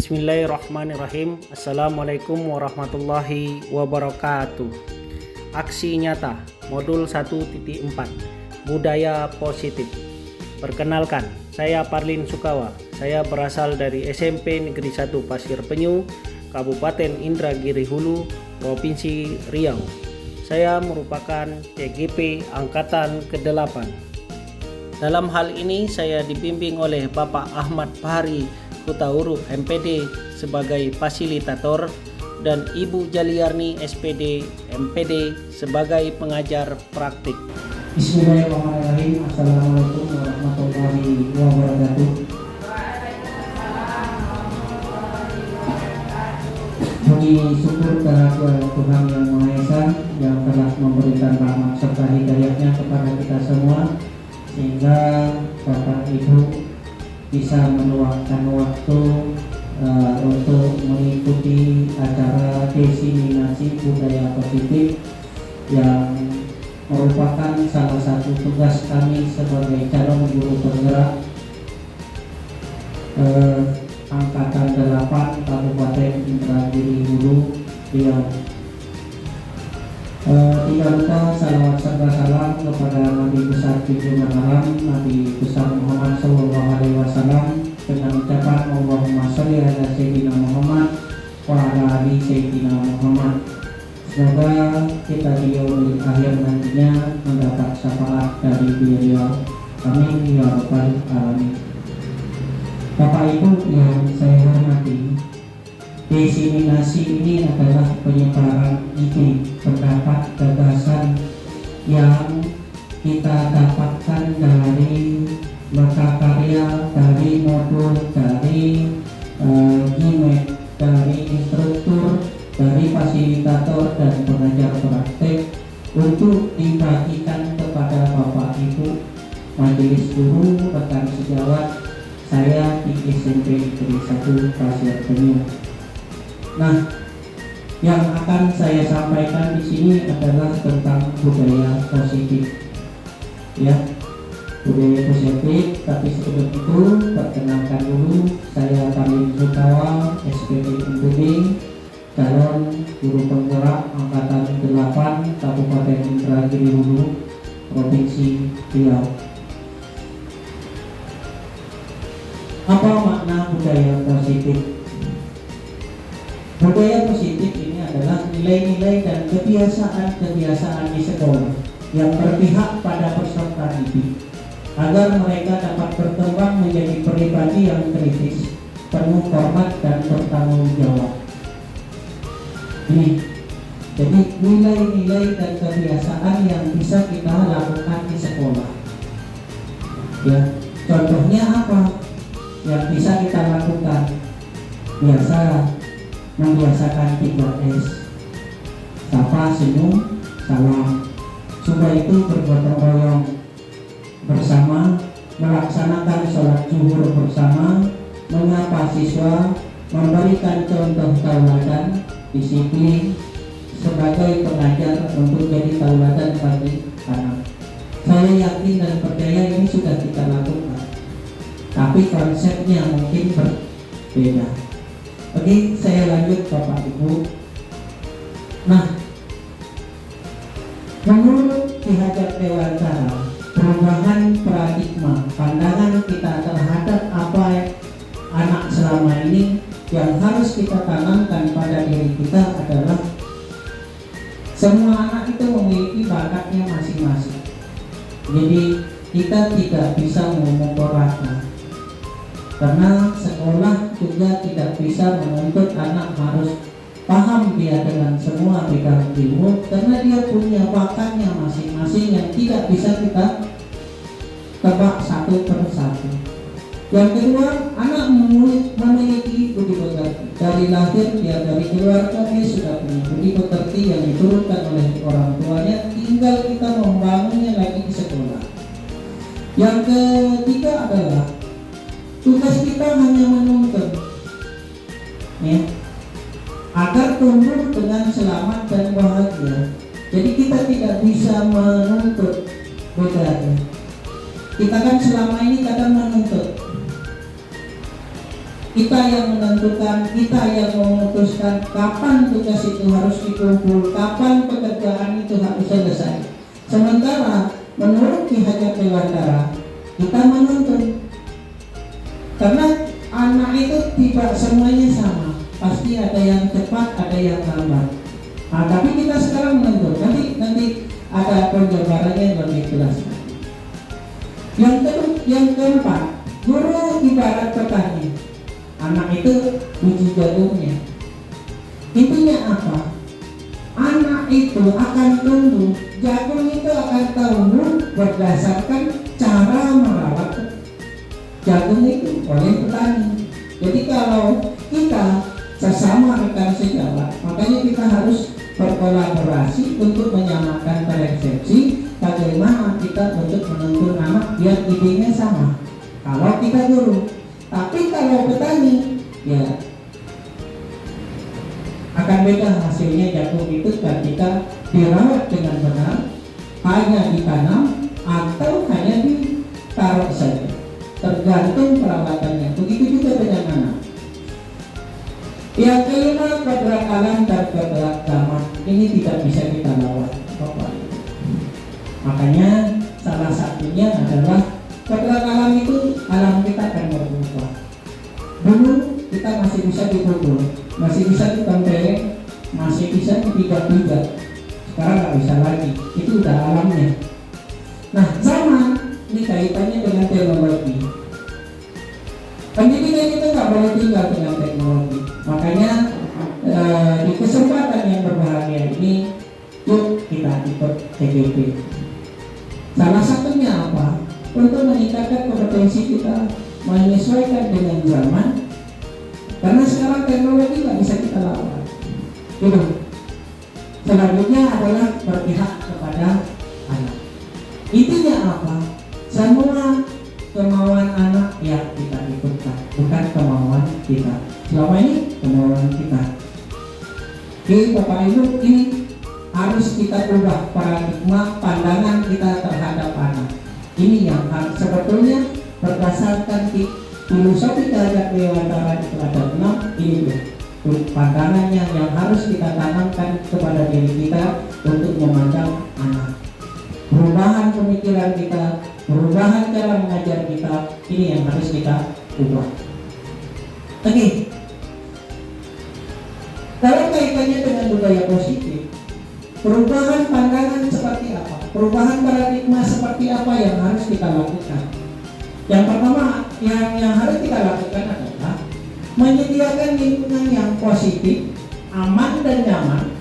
Bismillahirrahmanirrahim. Assalamualaikum warahmatullahi wabarakatuh. Aksi nyata modul 1.4 Budaya Positif. Perkenalkan, saya Parlin Sukawa. Saya berasal dari SMP Negeri 1 Pasir Penyu, Kabupaten Indragiri Hulu, Provinsi Riau. Saya merupakan CGP Angkatan ke-8. Dalam hal ini saya dibimbing oleh Bapak Ahmad Fahri Hutauruk MPD sebagai fasilitator dan Ibu Jaliarni SPD MPD sebagai pengajar praktik. Bismillahirrahmanirrahim. Assalamualaikum warahmatullahi wabarakatuh. Puji syukur kehadirat Tuhan Yang Maha Esa yang telah memberikan rahmat serta hidayahnya kepada kita semua, sehingga Bapak Ibu bisa meluangkan waktu untuk mengikuti acara diseminasi budaya positif yang merupakan salah satu tugas kami sebagai calon guru penggerak Angkatan 8 Kabupaten Indragiri Hulu Riau. Tidak lupa salawat serta salam kepada Nabi besar junjungan alam Nabi besar Muhammad SAW dengan ucapan Allahumma sholli ala Sayyidina Muhammad wa ala ali Sayyidina Muhammad. Semoga kita di akhir nantinya mendapat syafaat dari beliau. Amin ya rabbal alamin. Bapak Ibu yang saya hormati, diseminasi ini adalah penyebaran ide, pendapat, gagasan yang kita dapatkan dari mata karya, dari modul, dari gimmick, dari instruktur, dari fasilitator dan pengajar praktek untuk dibagikan kepada Bapak Ibu majelis guru, rekan sejawat saya di SMP Negeri 1 Pasir Penyu. Nah, yang akan saya sampaikan di sini adalah tentang budaya positif, ya, budaya positif. Tapi sebelum itu, perkenalkan dulu, saya Parlin Sukawa, SPD MPD, calon guru penggerak Angkatan 8 Kabupaten Indragiri Hulu, Provinsi Riau. Apa makna budaya positif? Budaya positif ini adalah nilai-nilai dan kebiasaan-kebiasaan di sekolah yang berpihak pada peserta didik agar mereka dapat berkembang menjadi pribadi yang kritis, penuh hormat dan bertanggung jawab. Ini jadi nilai-nilai dan kebiasaan yang bisa kita lakukan di sekolah. Ya, contohnya apa yang bisa kita lakukan? Biasa membiasakan 3S, sapa, senyum, salam. Sudah itu bergotong royong bersama, melaksanakan sholat zuhur bersama, menyapa siswa, memberikan contoh tauladan, disiplin sebagai pengajar untuk jadi tauladan bagi anak. Saya yakin dan percaya ini sudah kita lakukan, tapi konsepnya mungkin berbeda. Oke, saya lanjut Bapak Ibu. Nah, menurut Ki Hajar Dewantara, perubahan paradigma pandangan kita terhadap apa anak selama ini yang harus kita tanamkan pada diri kita adalah semua anak itu memiliki bakatnya masing-masing. Jadi kita tidak bisa memukul rata, karena sekolah juga tidak bisa menuntut anak harus paham dia dengan semua bidang ilmu, karena dia punya bakatnya masing-masing yang tidak bisa kita tebak satu per satu. Yang kedua, anak memiliki budi pekerti. Dari lahir dia dari keluarga dia sudah punya budi pekerti yang diturunkan oleh orang tuanya, tinggal kita membangunnya lagi di sekolah. Yang ketiga adalah tugas kita hanya menuntut, ya, agar tumbuh dengan selamat dan bahagia. Jadi kita tidak bisa menuntut, bedanya. Kita kan selama ini kadang menuntut, Kita yang menentukan, kita yang memutuskan kapan tugas itu harus dikumpul, kapan pekerjaan itu harus selesai. Sementara menurut Ki Hajar Dewantara, kita menuntun. Karena anak itu tidak semuanya sama, pasti ada yang cepat, ada yang lambat. Nah, tapi kita sekarang menuntun. Nanti ada penjabarannya yang lebih jelas. Yang keempat, guru ibarat petani. Anak itu uji jagungnya. Intinya apa? Anak itu akan tumbuh, jagung itu akan tumbuh berdasarkan cara merawat jagung itu oleh petani. Jadi kalau kita sesama rekan sejawat, makanya kita harus berkolaborasi untuk menyamakan persepsi bagaimana kita untuk menuntun anak biar idenya sama. Kalau kita guru, tapi kalau petani, ya akan beda hasilnya jagung itu ketika dirawat dengan benar, hanya ditanam atau hanya ditaruh saja. Tergantung perawatannya. Begitu juga dengan anak. Yang kelima, kodrat alam dan kodrat zaman ini tidak bisa kita lawan. Makanya salah satunya adalah kodrat alam itu, alam kita akan berubah. Dulu kita masih bisa dipukul, masih bisa ditempeleng, masih bisa dipijak-pijak. Sekarang nggak bisa lagi. Itu udah alamnya. Nah, zaman ini kaitannya dengan teknologi. Pendidikan kita nggak boleh tinggal dengan teknologi. Makanya di kesempatan yang berbahagia ini, yuk kita ikut TGP. Salah satunya apa? Untuk meningkatkan kompetensi kita, menyesuaikan dengan zaman. Karena sekarang teknologi nggak bisa kita lawan. Gitu. Selanjutnya adalah berpihak kepada anak. Intinya apa? Semua kemauan anak yang kita ikutkan, bukan kemauan kita. Selama ini kemauan kita. Jadi Bapak Ibu, ini harus kita ubah paradigma pandangan kita terhadap anak. Ini yang sebetulnya berdasarkan filosofi Ki Hajar Dewantara di Teladan 6 ini tuh pandangannya yang harus kita tanamkan kepada diri kita untuk memandang anak. Perubahan pemikiran kita, perubahan cara mengajar kita, ini yang harus kita ubah. Oke. Kalau kaitannya dengan budaya positif, perubahan pandangan seperti apa? Perubahan paradigma seperti apa yang harus kita lakukan? Yang pertama yang harus kita lakukan adalah menyediakan lingkungan yang positif, aman dan nyaman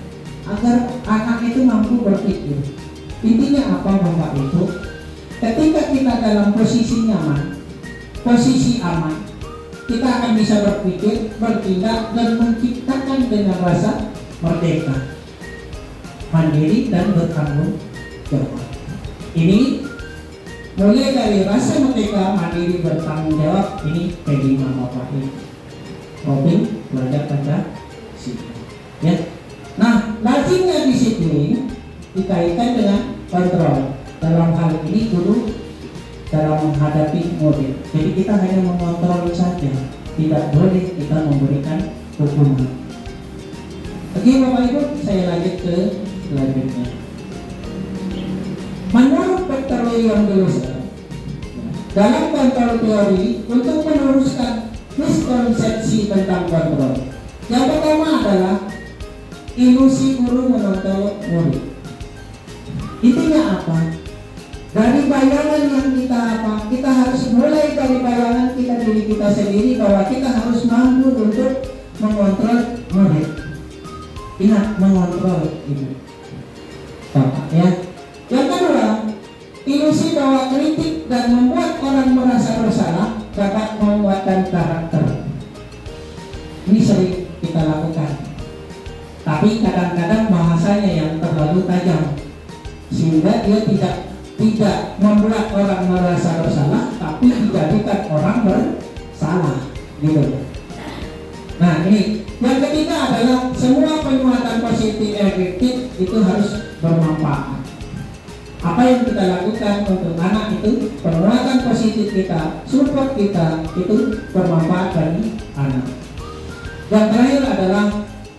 agar anak itu mampu berpikir. Intinya apa Bapak Ibu? Ketika kita dalam posisi nyaman, posisi aman, kita akan bisa berpikir, bertindak dan menciptakan dengan rasa merdeka, mandiri dan bertanggung jawab. Ini mulai dari rasa merdeka, mandiri, bertanggung jawab. Ini P5 Bapak Ibu. Robin belajar pada sini. Ya. Nah, lazimnya disiplin dikaitkan dengan kontrol. Dalam hal ini guru dalam menghadapi murid. Jadi kita hanya mengontrol saja, tidak boleh kita memberikan hukuman. Oke Bapak Ibu, saya lanjut ke selanjutnya. Menurut Dr. Leon Delusa, dalam kontrol teori untuk meluruskan miskonsepsi tentang kontrol, yang pertama adalah ilusi guru menonton murid. Intinya apa? Dari bayangan yang kita harus mulai dari bayangan kita diri kita sendiri bahwa kita harus mampu untuk mengontrol murid. Ingat, mengontrol ibu Bapak ya. Yang kedua, ilusi bahwa kritik dan membuat orang merasa bersalah dapat menguatkan karakter. Ini sering kita lakukan. Tapi kadang-kadang bahasanya yang terlalu tajam sehingga dia tidak membuat orang merasa bersalah, tapi dijadikan orang bersalah, gitu. Nah ini yang ketiga adalah semua penguatan positif efektif itu harus bermanfaat. Apa yang kita lakukan untuk anak itu penguatan positif kita, support kita itu bermanfaat bagi anak. Yang terakhir adalah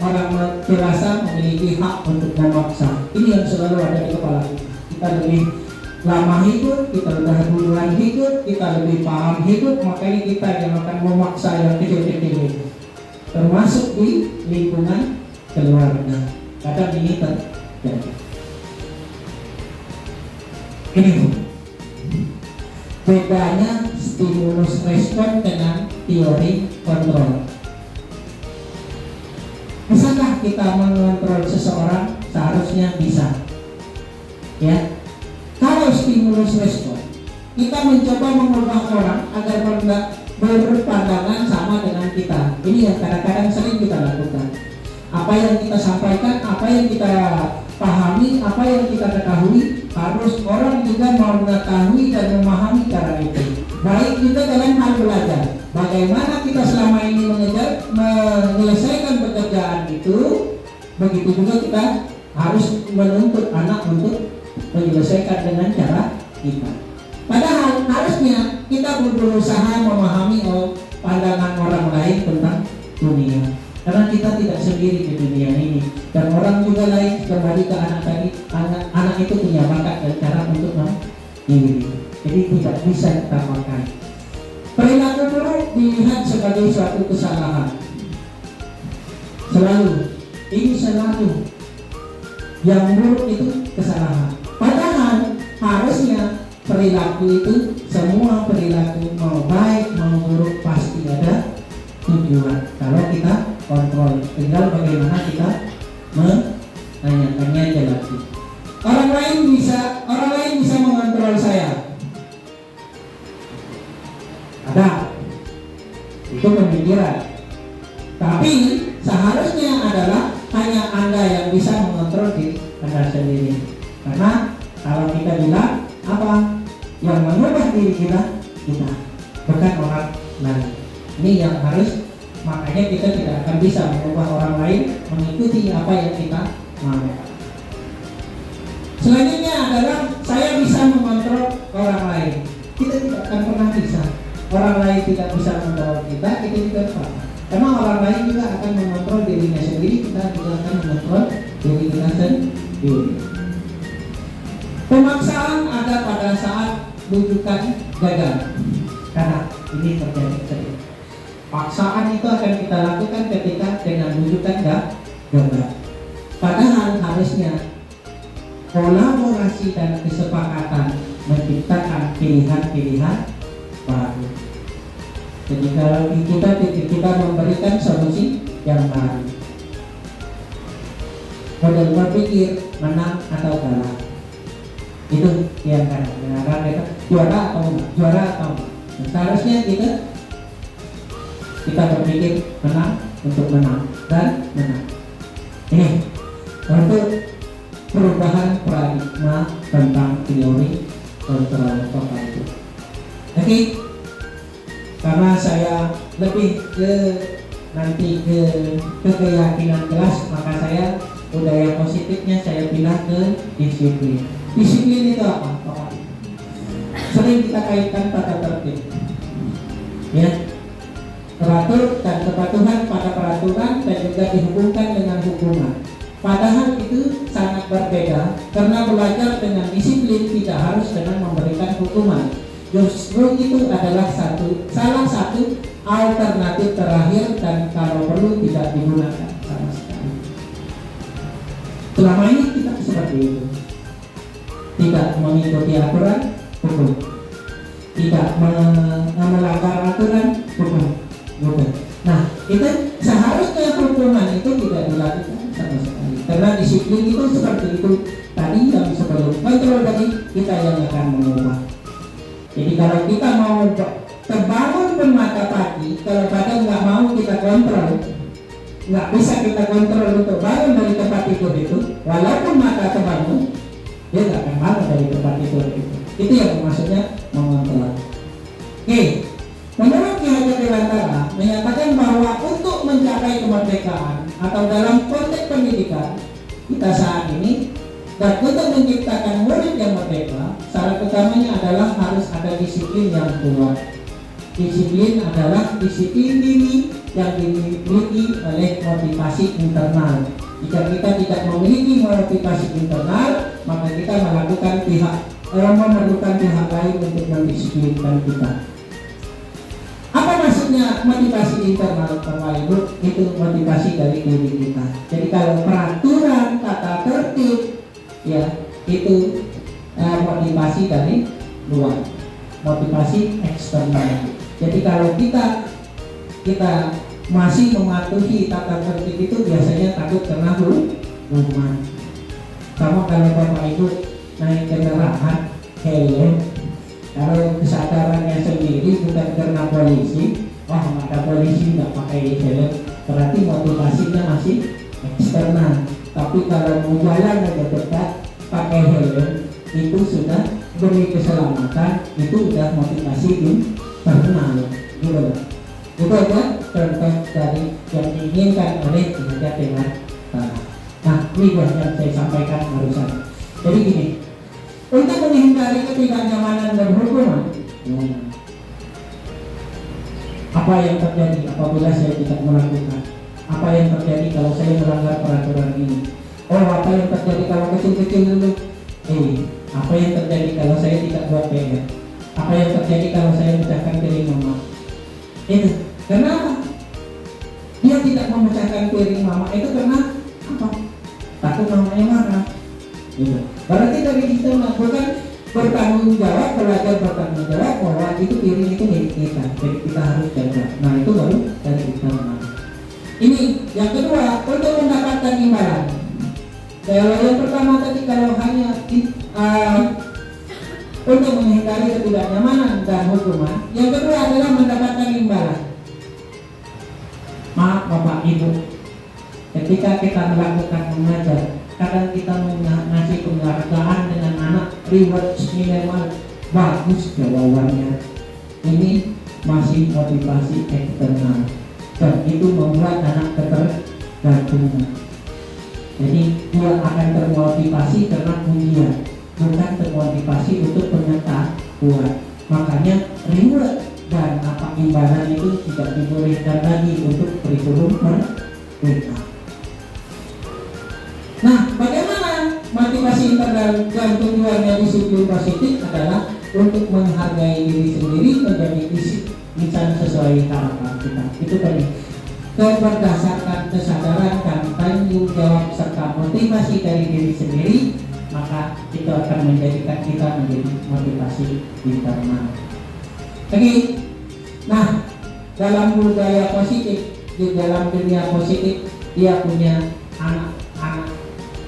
orang dewasa memiliki hak untuk memaksa. Ini yang selalu ada di kepala kita. Kita lebih lama hidup, kita lebih duluan hidup, kita lebih paham hidup, makanya kita yang akan memaksa yang kecil-kecil itu, termasuk di lingkungan keluarga. Kadang ini terjadi. Ini bedanya stimulus respon dengan teori kontrol. Bisakah kita mengontrol seseorang? Seharusnya bisa. Ya. Kalau stimulus respon, kita mencoba mengubah orang agar berpandangan sama dengan kita. Ini yang kadang-kadang sering kita lakukan. Apa yang kita sampaikan, apa yang kita pahami, apa yang kita ketahui, harus orang juga mau mengetahui dan memahami cara itu. Baik juga dalam hal belajar. Bagaimana kita selama ini menyelesaikan pekerjaan itu, begitu juga kita harus menuntut anak untuk menyelesaikan dengan cara kita. Padahal harusnya kita berusaha memahami pandangan orang lain tentang dunia. Karena kita tidak sendiri di dunia ini, dan orang juga lain. Kembali ke anak tadi, anak itu punya bakat dan cara untuk mandiri. Jadi tidak bisa kita pakai. Perilaku buruk dilihat sebagai suatu kesalahan. Selalu, ini selalu yang buruk itu kesalahan. Padahal harusnya perilaku itu, semua perilaku mau baik mau buruk pasti ada tujuan. Kalau kita kontrol, tinggal bagaimana kita menanyakannya aja lagi. Orang lain bisa mengontrol saya. Ada, itu pemikiran. Tapi seharusnya adalah hanya Anda yang bisa mengontrol diri Anda sendiri. Karena kalau kita bilang apa yang mengubah diri kita, bukan orang lain. Ini yang harus, makanya kita tidak akan bisa mengubah orang lain mengikuti apa yang kita mau. Selanjutnya adalah saya bisa mengontrol orang lain. Kita tidak akan pernah bisa. Orang lain tidak bisa mengontrol kita tidak pernah. Karena orang lain juga akan mengontrol dirinya sendiri, kita juga akan mengontrol diri kita sendiri. Pemaksaan ada pada saat rujukan gagal. Karena ini terjadi sering. Paksaan itu akan kita lakukan ketika dengan rujukan gagal. Padahal harusnya kolaborasi dan kesepakatan menciptakan pilihan-pilihan baru. Jadi kalau kita memberikan solusi yang baru. Model berpikir menang atau kalah. Itu yang kadang-kadang juara atau enggak. Seharusnya kita berpikir menang untuk menang dan menang. Ini untuk perubahan paradigma tentang teori kontrol total itu. Oke, karena saya lebih ke keyakinan kelas, maka saya budaya positifnya saya pindah ke disiplin. Disiplin itu apa? Sering kita kaitkan tata tertib, ya, teratur dan kepatuhan pada peraturan dan juga dihubungkan dengan hukuman. Padahal itu sangat berbeda, karena belajar dengan disiplin tidak harus dengan memberikan hukuman. Justru itu adalah salah satu alternatif terakhir, dan kalau perlu tidak digunakan sama sekali. Selama ini kita seperti itu, tidak mengikuti aturan hukum, tidak melanggar aturan hukum. Nah, itu seharusnya hukuman itu tidak dilakukan sama sekali, karena disiplin itu seperti itu tadi yang sebelum kontrol tadi, kita yang akan mengubah. Jadi kalau kita mau terbangun pun mata pagi, kalau badan nggak mau kita kontrol, nggak bisa kita kontrol untuk bangun dari tempat tidur itu, walaupun mata terbangun, dia nggak akan bangun dari tempat tidur itu. Itu yang maksudnya mengontrol. Oke, menurut Ki Hajar Dewantara menyatakan bahwa untuk mencapai kemerdekaan atau dalam konteks pendidikan kita saat ini, dan untuk menciptakan murid yang merdeka, syarat utamanya adalah harus ada disiplin yang kuat. Disiplin adalah disiplin diri, yang dimiliki oleh motivasi internal. Jika kita tidak memiliki motivasi internal, maka kita memerlukan pihak lain untuk mendisiplinkan kita. Apa maksudnya motivasi internal, Bapak Ibu? Itu motivasi dari diri kita. Jadi kalau peraturan, tata tertib, ya itu motivasi dari luar, motivasi eksternal. Jadi kalau kita masih mematuhi tata tertib itu biasanya takut kena hukuman. Sama kalau Bapak Ibu naik kendaraan, helm, kalau kesadarannya sendiri bukan karena polisi, maka polisi nggak pakai helm, berarti motivasinya masih eksternal. Tapi kalau mau jalan agak dekat pakai helm, itu sudah demi keselamatan, itu sudah motivasi internal, gitu. Itu aja contoh dari yang diinginkan oleh kinerja dewan tanah. Nah, ini yang saya sampaikan barusan. Jadi gini, untuk menghindari ketidaknyamanan dan hukuman, apa yang terjadi apabila saya tidak melakukan? Apa yang terjadi kalau saya melanggar peraturan ini? Apa yang terjadi kalau kecil-kecil dulu? Apa yang terjadi kalau saya tidak buat PR? Apa yang terjadi kalau saya pecahkan piring mama? Itu kenapa? Dia tidak memecahkan piring mama itu karena apa? Takut mamanya marah. Gitu. Berarti dari kita melakukan bertanggung jawab, belajar bertanggung jawab bahwa itu piring itu milik kita, jadi kita harus jaga. Nah itu baru dari kita menang. Ini yang kedua, untuk mendapatkan imbalan. Kalau yang pertama tadi kalau hanya untuk menghindari ketidaknyamanan dan hukuman, yang kedua adalah mendapatkan imbalan. Maaf Bapak Ibu, ketika kita melakukan mengajar, kadang kita mengasih penghargaan dengan anak, reward minimal bagus jawabannya. Ini masih motivasi eksternal dan itu membuat anak ketergantungan. Jadi dia akan termotivasi karena pujian, bukan termotivasi untuk pengetahuan. Makanya reward dan imbalan itu tidak dibolehkan lagi untuk kurikulum merdeka. Nah, bagaimana motivasi internal dan tujuannya disiplin positif adalah untuk menghargai diri sendiri, menjadi insan sesuai harapan kita. Itu tadi. Berdasarkan kesadaran dan tanggung jawab serta motivasi dari diri sendiri, maka itu akan menjadikan kita menjadi motivasi internal. Oke. Nah, dalam budaya positif, di dalam dunia positif, dia punya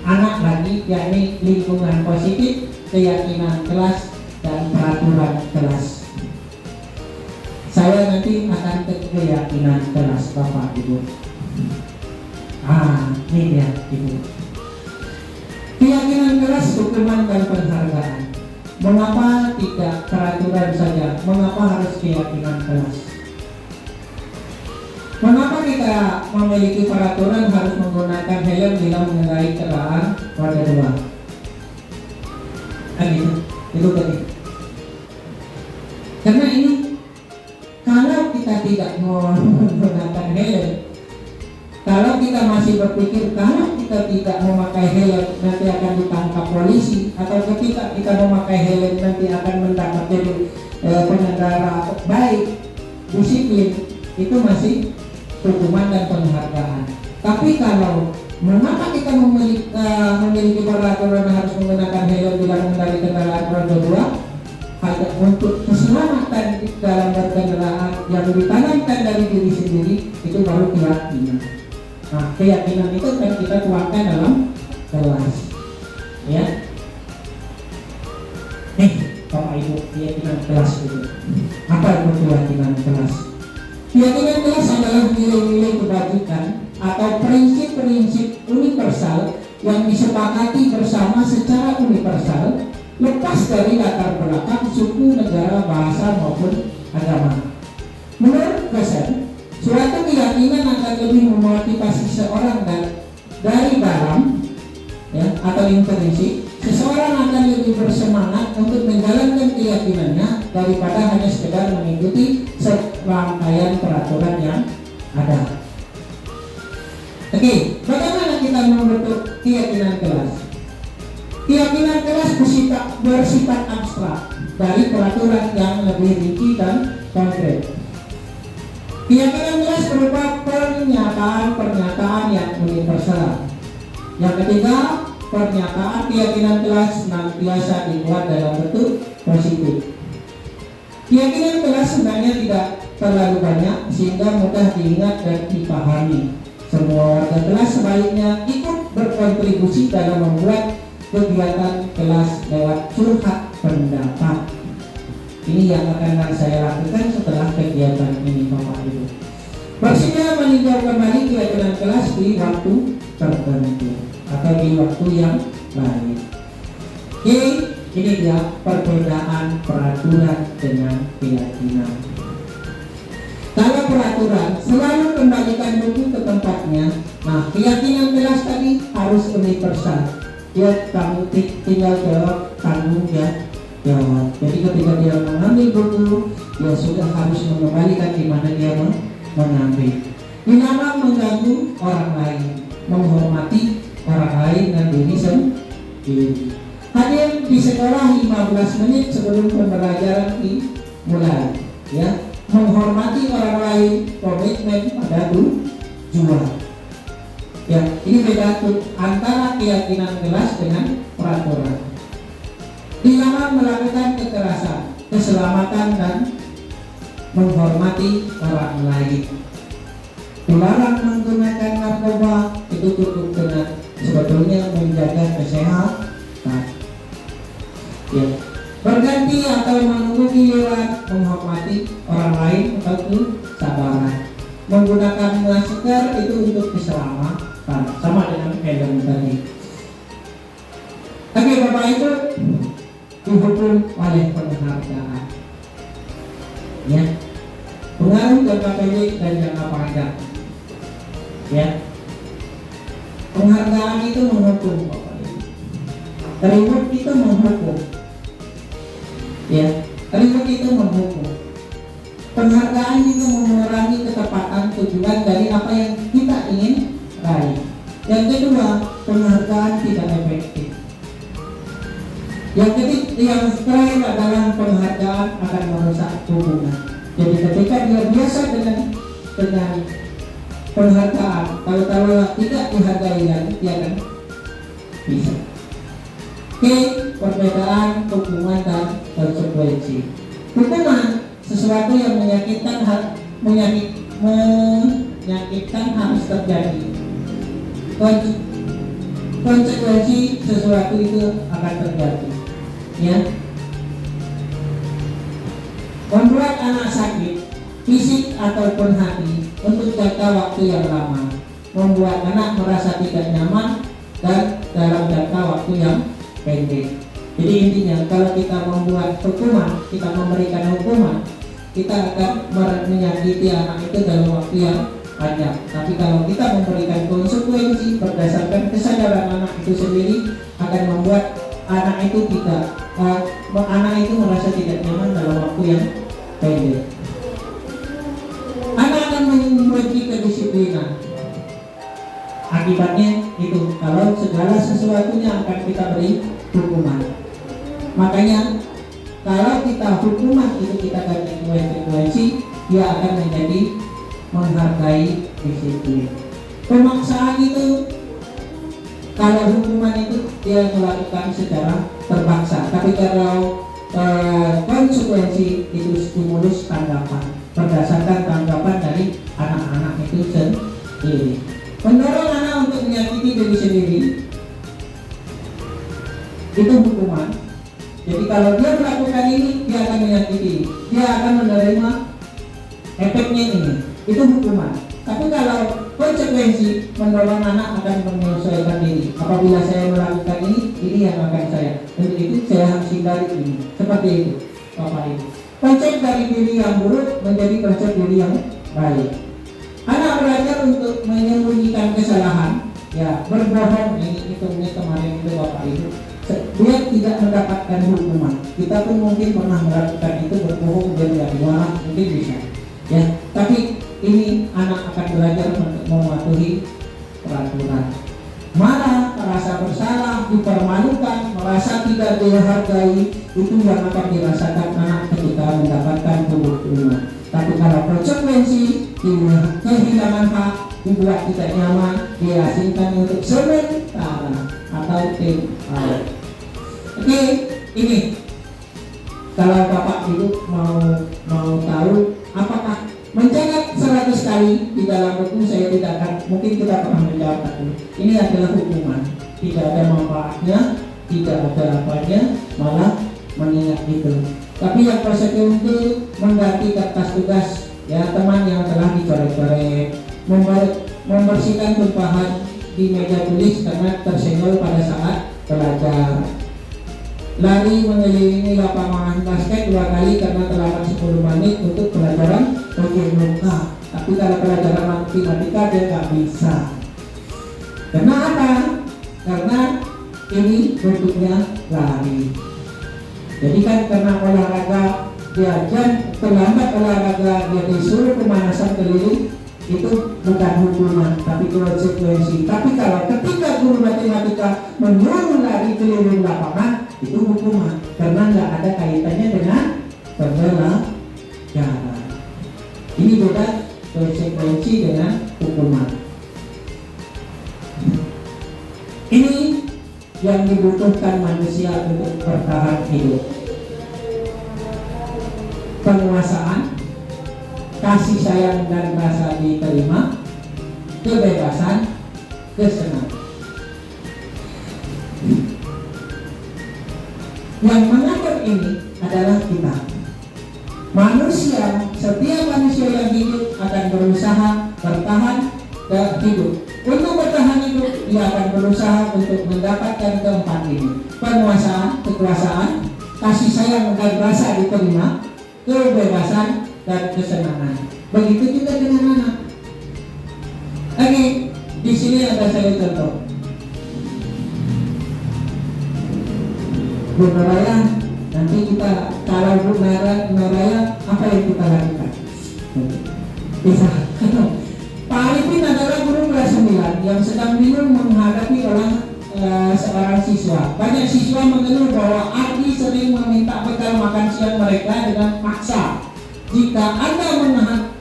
anak lagi, yakni lingkungan positif, keyakinan kelas, dan peraturan kelas. Saya nanti akan ke keyakinan kelas Bapak Ibu. Ini dia Ibu. Keyakinan kelas, hukuman dan penghargaan. Mengapa tidak peraturan saja? Mengapa harus keyakinan kelas? Mengapa kita memiliki peraturan harus menggunakan helm bila mengendarai kendaraan roda 2? Itu tadi. Karena ini kalau kita tidak menggunakan helm, kalau kita masih berpikir kalau kita tidak memakai helm nanti akan ditangkap polisi, atau ketika kita memakai helm nanti akan mendapat jadi pengendara baik, disiplin, itu masih hukuman dan penghargaan. Tapi kalau mengapa kita memiliki peraturan harus menggunakan helm bila mengendarai kendaraan roda 2? Hanya untuk keselamatan dalam berkendaraan yang ditanamkan dari diri sendiri, itu baru keyakinan. Nah, keyakinan itu kan kita tuangkan dalam kelas, ya. Bapak Ibu, keyakinan kelas itu apa itu keyakinan kelas? Keyakinan kelas adalah nilai-nilai kebajikan atau prinsip-prinsip universal yang disepakati bersama secara universal, lepas dari latar belakang suku, negara, bahasa maupun agama. Menurut Kesen, suatu keyakinan akan lebih memotivasi seorang dari dalam, ya, atau intrinsik. Seseorang akan lebih bersemangat untuk menjalankan keyakinannya daripada hanya sekedar mengikuti serangkaian peraturan yang ada. Oke, bagaimana kita membentuk keyakinan kelas? Keyakinan kelas bersifat abstrak dari peraturan yang lebih rinci dan konkret. Keyakinan kelas berupa pernyataan-pernyataan yang universal. Yang ketiga, pernyataan keyakinan kelas senantiasa dibuat dalam bentuk positif. Keyakinan kelas sebenarnya tidak terlalu banyak sehingga mudah diingat dan dipahami. Semua warga kelas sebaliknya ikut berkontribusi dalam membuat kegiatan kelas lewat curhat pendapat. Ini yang akan saya lakukan setelah kegiatan ini, Bapak Ibu. Bersedia meninjau kembali keyakinan kelas di waktu tertentu atau di waktu yang lain. Oke, ini dia perbedaan peraturan dengan keyakinan. Kalau peraturan selalu kembalikan buku ke tempatnya, nah keyakinan kelas tadi harus universal. Dia kamu tinggal jawab, tanggung jawab. Jadi ketika dia mengambil buku, dia sudah harus mengembalikan di mana dia mengambil. Dilarang mengganggu orang lain, menghormati orang lain dan diri sendiri. Hadir di sekolah 15 menit sebelum pembelajaran dimulai, ya. Menghormati orang lain, komitmen pada tujuan. Ya, ini beda antara keyakinan kelas dengan peraturan. Dilarang melakukan kekerasan, keselamatan dan menghormati orang lain. Dilarang menggunakan narkoba, itu cukup dengan sebetulnya menjaga kesehatan. Ya. Berganti atau menunggu giliran, menghormati orang lain atau kesabaran. Menggunakan masker itu untuk keselamatan, sama dengan helm tadi. Oke, Bapak Ibu, dihukum oleh penghargaan. Ya, pengaruh jangka pendek dan jangka panjang. Ya, penghargaan itu menghukum, Bapak Ibu. Reward itu menghukum. Ya, reward itu menghukum. Penghargaan itu mengurangi ketepatan tujuan dari apa yang kita ingin raih. Yang kedua, penghargaan tidak efektif. Yang terakhir adalah penghargaan akan merusak hubungan. Jadi ketika dia biasa dengan penghargaan, kalau tidak dihargai lagi, dia akan bisa. Oke, perbedaan hukuman dan konsekuensi. Hukuman sesuatu yang menyakitkan harus terjadi. Konsekuensi sesuatu itu akan terjadi. Ya, membuat anak sakit, fisik ataupun hati untuk jangka waktu yang lama, membuat anak merasa tidak nyaman dan dalam jangka waktu yang pendek. Jadi intinya kalau kita membuat hukuman, kita memberikan hukuman, kita akan menyakiti anak itu dalam waktu yang panjang. Tapi kalau kita memberikan konsekuensi berdasarkan kesadaran anak itu sendiri, akan membuat anak itu merasa tidak nyaman dalam waktu yang pendek. Anak akan membenci kedisiplinan. Akibatnya itu kalau segala sesuatunya akan kita beri hukuman. Makanya kalau kita hukuman itu kita ganti konsekuensi, dia akan menjadi menghargai disiplin. Pemaksaan itu, kalau hukuman itu dia melakukan secara terpaksa, tapi kalau konsekuensi itu stimulus tanggapan berdasarkan tanggapan dari anak-anak itu sendiri. Mendorong anak untuk menyakiti diri sendiri itu hukuman. Jadi kalau dia melakukan ini, dia akan menyakiti, dia akan menerima efeknya ini, itu hukuman. Tapi kalau konsekuensi, mendorong anak akan menyesuaikan diri. Apabila saya melakukan ini yang akan saya. Jadi itu saya harus hindari ini. Seperti itu, Bapak Ibu. Konsep dari diri yang buruk menjadi konsep diri yang baik. Anak belajar untuk menyembunyikan kesalahan, ya berbohong, ini hitungnya kemarin itu Bapak Ibu. Dia tidak mendapatkan hukuman. Kita pun mungkin pernah melakukan itu, berbohong dan tidak dimarah, mungkin bisa. Ya, tapi ini anak akan belajar untuk mematuhi peraturan. Marah, merasa bersalah, dipermalukan, merasa tidak dihargai, itu yang akan dirasakan anak ketika mendapatkan hukuman. Tapi kalau konsekuensi, kehilangan hak, dibuat tidak nyaman, diasingkan untuk sementara atau temporary. Oke, ini kalau Bapak Ibu mau tahu apakah mencatat 100 kali di dalam buku, saya tidak akan, mungkin kita pernah mencatat ini adalah hukuman, tidak ada manfaatnya, tidak ada apanya, malah mengingat itu. Tapi yang konsekuensi mengganti kertas tugas, ya teman yang telah dicoret-coret, membersihkan tumpahan di meja tulis karena tersenggol pada saat belajar, lari mengelilingi lapangan basket 2 kali karena terlambat 10 menit untuk pelajaran muka. Tapi kalau pelajaran matematika dia nggak bisa. Karena apa? Karena ini bentuknya lari. Jadi kan karena olahraga diajar terlambat, olahraga dia disuruh pemanasan keliling, itu bukan hukuman tapi konsekuensi. Tapi kalau ketika guru matematika menyuruh lari keliling lapangan, itu hukuman karena nggak ada kaitannya dengan pembelajaran. Ini beda konsekuensi dengan hukuman. Ini yang dibutuhkan manusia untuk bertahan hidup: penguasaan, kasih sayang dan rasa diterima, kebebasan, kesenangan. Yang mengatur ini adalah kita manusia. Setiap manusia yang hidup akan berusaha bertahan dan hidup. Untuk bertahan hidup, dia akan berusaha untuk mendapatkan keempat ini: penguasaan, kekuasaan, kasih sayang dan rasa diterima, kebebasan, dan kesenangan. Begitu juga dengan anak. Oke, di sini ada saya contoh. Bu Noraya, nanti kita kalau Bu Noraya apa yang kita lakukan? Bisa. Pak Arifin adalah guru kelas 9 yang sedang bingung menghadapi seorang siswa. Banyak siswa mengeluh bahwa Ardi sering meminta bekal makan siang mereka dengan paksa. Jika Anda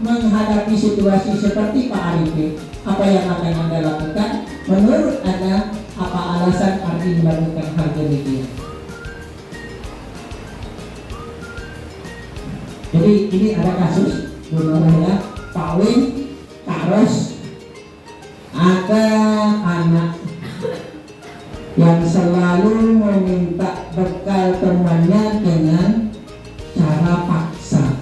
menghadapi situasi seperti Pak Arifin, apa yang akan Anda lakukan? Menurut Anda, apa alasan Ardi melakukan hal demikian? Jadi ini ada kasus Bu Noraya, Pak Win, Kak Ros, ada anak yang selalu meminta bekal temannya dengan cara paksa.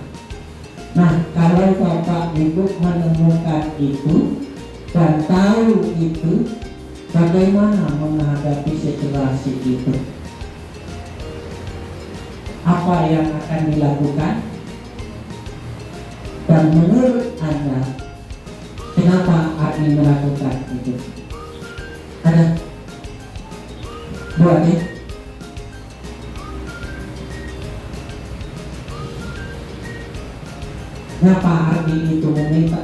Nah, kalau Bapak Ibu menemukan itu dan tahu itu, bagaimana menghadapi situasi itu? Apa yang akan dilakukan? Dan menurut Anda, kenapa Ardi melakukan itu? Ada? Buat ya? Kenapa Ardi itu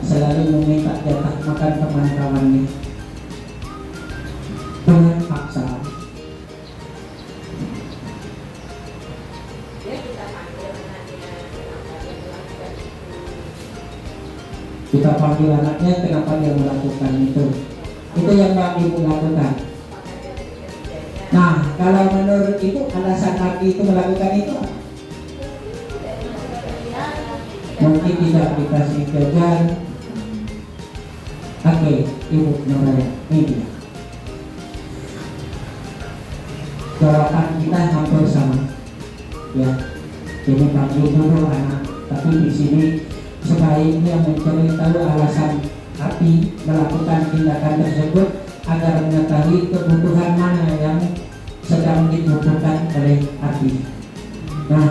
selalu meminta jatah makan teman-temannya dengan paksa? Kita panggil anaknya, kenapa dia melakukan itu? Itu yang Mbak Ibu lakukan. Nah, kalau menurut Ibu alasan Ardi itu melakukan itu apa? Mungkin tidak dikasih jajan. Oke, Ibu Noraya, ini dia. Jawaban kita hampir sama. Ya, jadi panggil dulu anak, tapi di sini sebaiknya mencari tahu alasan Ardi melakukan tindakan tersebut agar mengetahui kebutuhan mana yang sedang dibutuhkan oleh Ardi. Nah,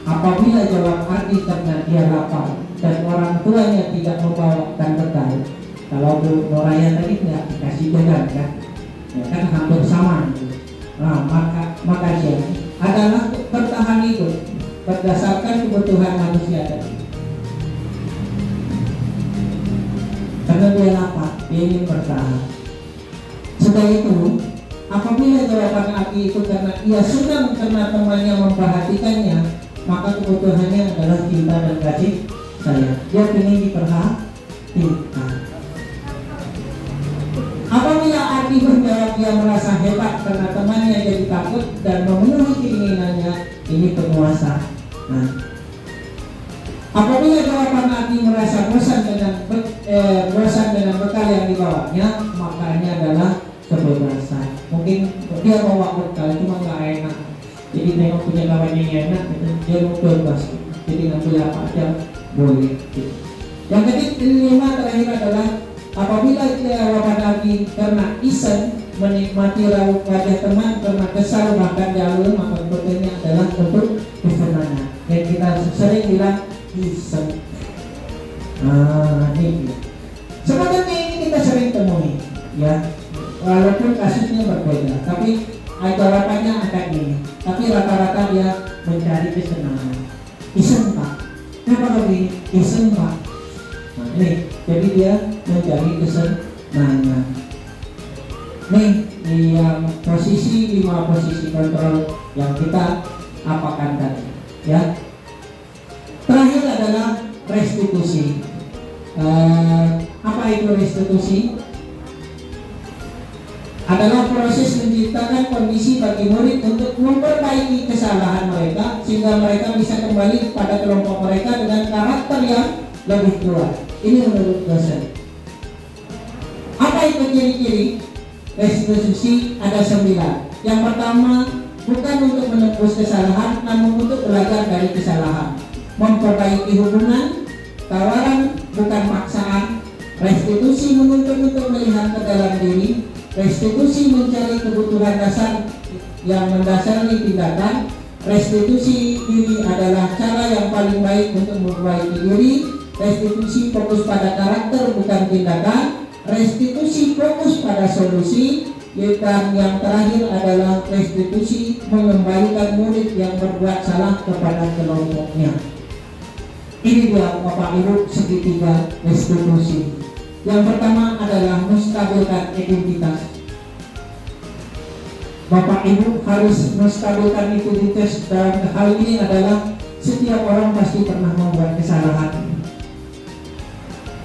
apabila jawab Ardi karena dia lapar dan orang tuanya tidak membawakan bekal, kalau Bu Noraya tadi tidak dikasih jajan kan, ya kan hampir sama gitu. Nah, maka dia adalah bertahan hidup berdasarkan kebutuhan manusia tadi. karena dia lapar, dia ingin bertahan. Setelah itu, apabila jawaban Aki itu karena ia senang karena temannya memperhatikannya, maka kebutuhannya adalah cinta dan kasih sayang. Dia ingin diperhatikan. Apabila Aki menjawab dia merasa hebat karena temannya jadi takut dan memenuhi keinginannya, ini penguasa. Nah, apabila jawaban Aki merasa bosan dengan bekal yang dibawanya, maka ini adalah kebebasan. Mungkin dia bawa bekal cuma nggak enak, jadi tengok punya kawannya yang enak, gitu. Dia mau bebas, jadi ngambil apa aja boleh. Gitu. Yang kelima terakhir adalah apabila jawaban Aki karena iseng menikmati raut wajah teman karena kesal bahkan jauh, maka sebetulnya adalah untuk kesenangan. Dan kita sering bilang iseng. Ini sebetulnya ini kita sering temui, ya. Walaupun kasusnya berbeda, tapi jawabannya akan ini. Tapi rata-rata dia mencari kesenangan. Iseng Pak, kenapa begini? Iseng Pak. Nah, ini, jadi dia mencari kesenangan. Nih, yang posisi 5 posisi kontrol yang kita apakan tadi, ya. Terakhir adalah restitusi. Apa itu restitusi? Adalah proses menciptakan kondisi bagi murid untuk memperbaiki kesalahan mereka sehingga mereka bisa kembali pada kelompok mereka dengan karakter yang lebih kuat. Ini menurut dosen. Apa itu ciri-ciri restitusi? Ada 9. Yang pertama, bukan untuk menebus kesalahan, namun untuk belajar dari kesalahan. Memperbaiki hubungan, tawaran bukan paksaan. Restitusi menuntut untuk melihat ke dalam diri. Restitusi mencari kebutuhan dasar yang mendasari tindakan. Restitusi diri adalah cara yang paling baik untuk memperbaiki diri. Restitusi fokus pada karakter bukan tindakan. Restitusi fokus pada solusi. Dan yang terakhir adalah restitusi mengembalikan murid yang berbuat salah kepada kelompoknya. Ini dia Bapak Ibu segitiga restitusi. Yang pertama adalah menstabilkan identitas. Bapak Ibu harus menstabilkan identitas, dan hal ini adalah setiap orang pasti pernah membuat kesalahan.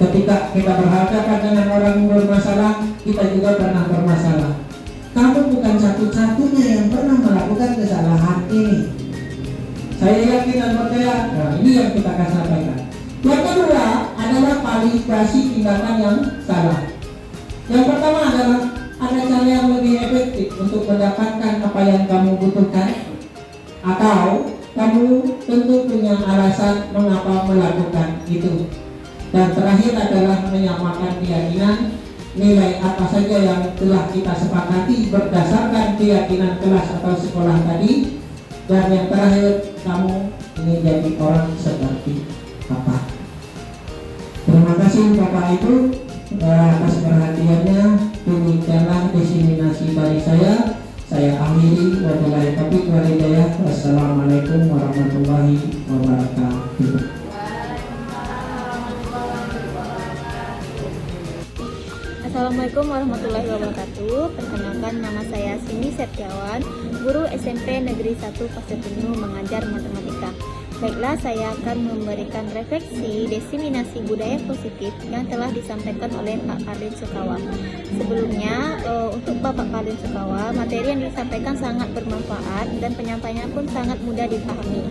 Ketika kita berhadapan dengan orang bermasalah, kita juga pernah bermasalah. Kamu bukan satu-satunya yang pernah melakukan kesalahan ini. Saya yakin dan percaya. Nah, ini yang kita akan sampaikan. Yang kedua adalah validasi tindakan yang salah. Yang pertama adalah ada cara yang lebih efektif untuk mendapatkan apa yang kamu butuhkan, atau kamu tentu punya alasan mengapa melakukan itu. Dan terakhir adalah menyamakan keyakinan. Nilai apa saja yang telah kita sepakati berdasarkan keyakinan kelas atau sekolah tadi. Dan yang terakhir, kamu ingin jadi orang seperti apa. Terima kasih Bapak Ibu atas perhatiannya. Demikianlah diseminasi dari saya. Saya akhiri. Wabillahi taufiq wal hidayah. Wassalamualaikum warahmatullahi wabarakatuh. Assalamualaikum warahmatullahi wabarakatuh. Perkenalkan, nama saya Cindy Septiawan, guru SMP Negeri 1 Pasir Penyu, mengajar matematika. Baiklah, saya akan memberikan refleksi diseminasi budaya positif yang telah disampaikan oleh Pak Kardin Sukawa. Sebelumnya, untuk Bapak Kardin Sukawa, materi yang disampaikan sangat bermanfaat dan penyampaiannya pun sangat mudah dipahami.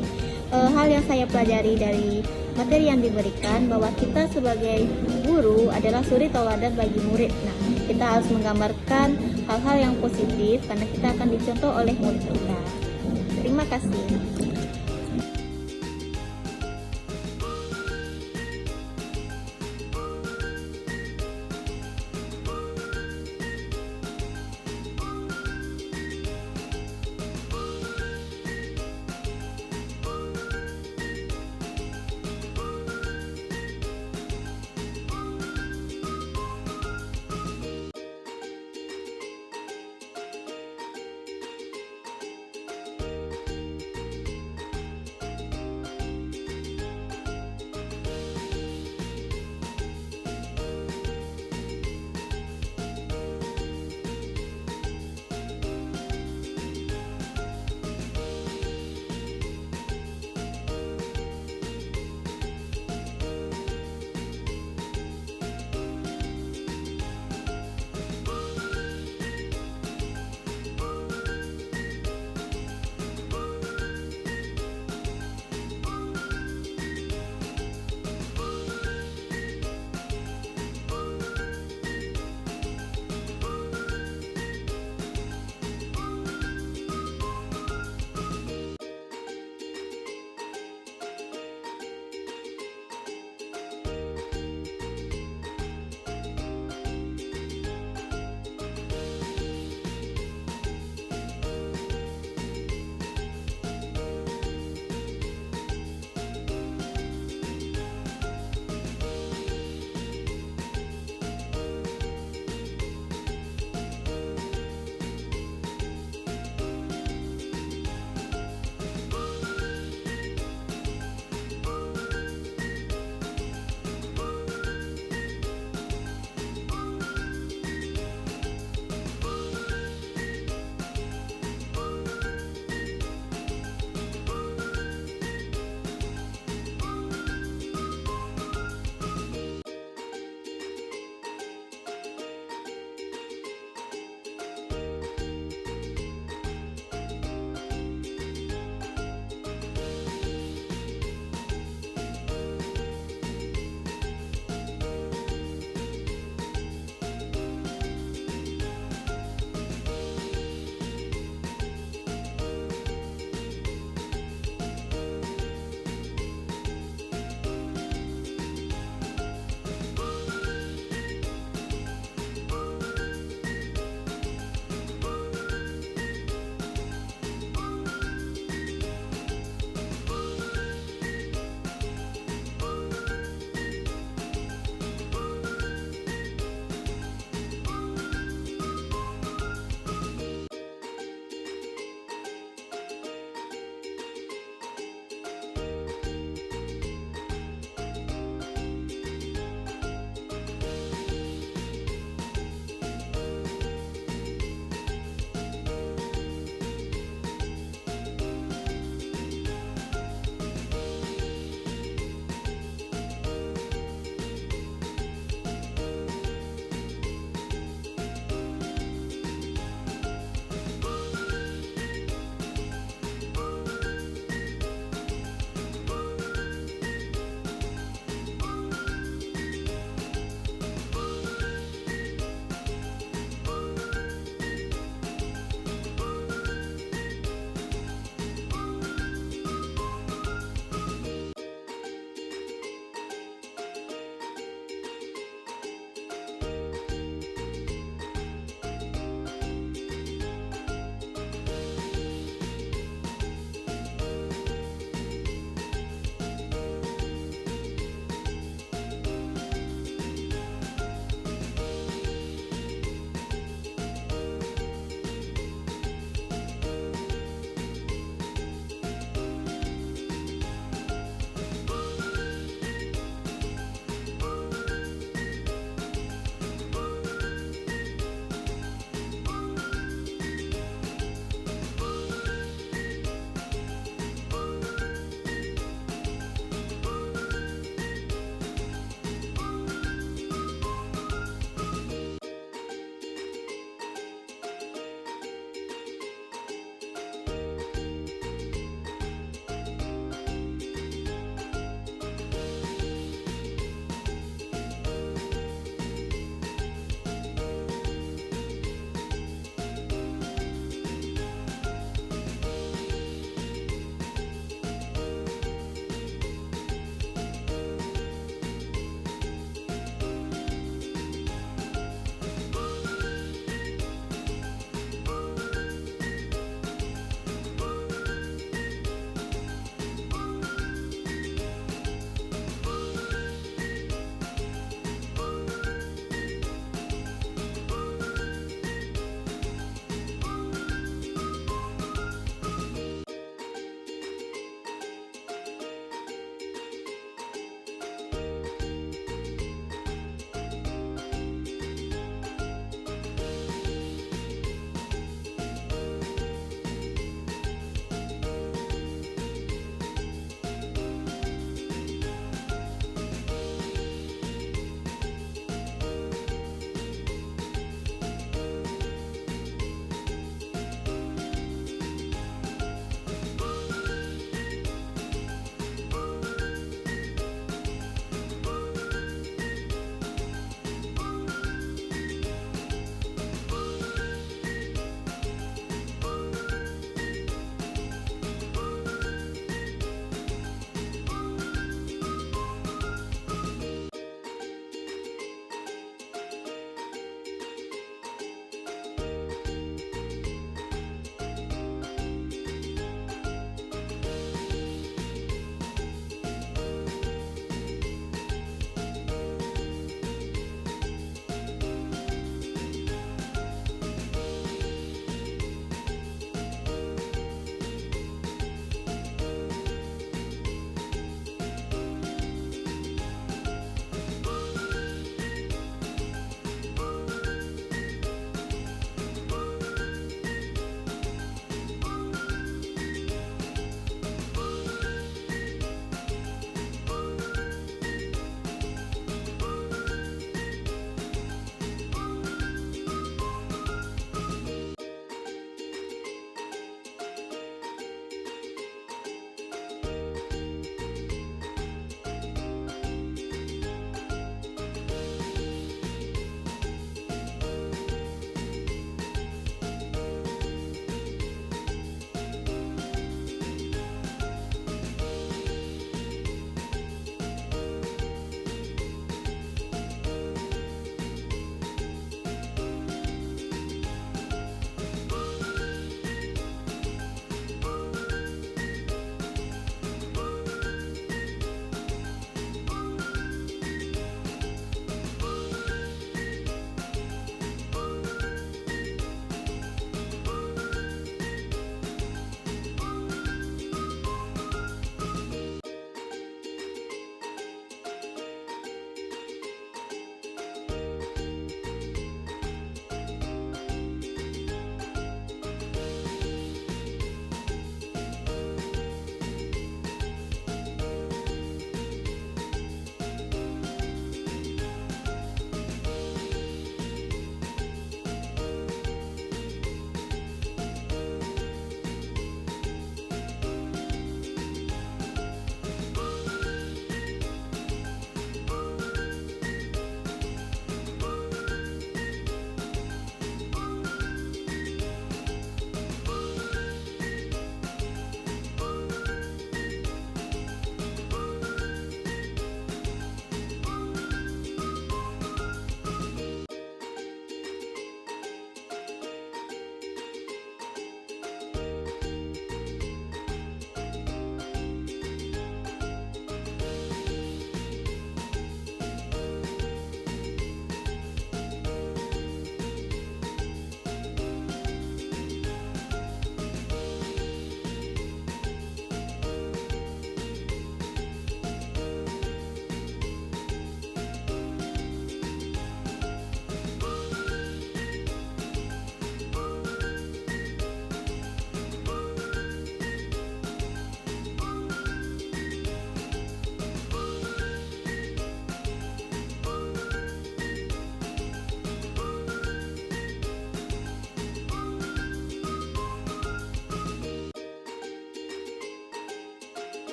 Hal yang saya pelajari dari materi yang diberikan, bahwa kita sebagai guru adalah suri tauladan bagi murid. Nah, kita harus menggambarkan hal-hal yang positif karena kita akan dicontoh oleh murid kita. Terima kasih.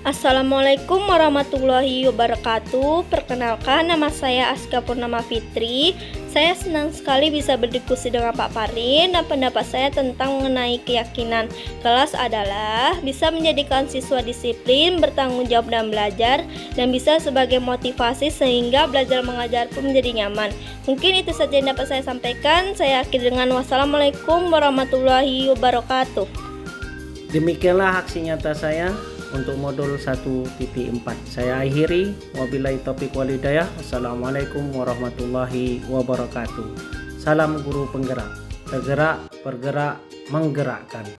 Assalamualaikum warahmatullahi wabarakatuh. Perkenalkan, nama saya Aska Purnama Fitri. Saya senang sekali bisa berdiskusi dengan Pak Farin, dan pendapat saya tentang mengenai keyakinan kelas adalah bisa menjadikan siswa disiplin, bertanggung jawab dan belajar, dan bisa sebagai motivasi sehingga belajar mengajar pun menjadi nyaman. Mungkin itu saja yang dapat saya sampaikan. Saya akhiri dengan wassalamualaikum warahmatullahi wabarakatuh. Demikianlah aksi nyata saya untuk modul 1.4. Saya akhiri, wabillahi taufiq wal hidayah. Assalamualaikum warahmatullahi wabarakatuh. Salam guru penggerak, bergerak, bergerak, menggerakkan.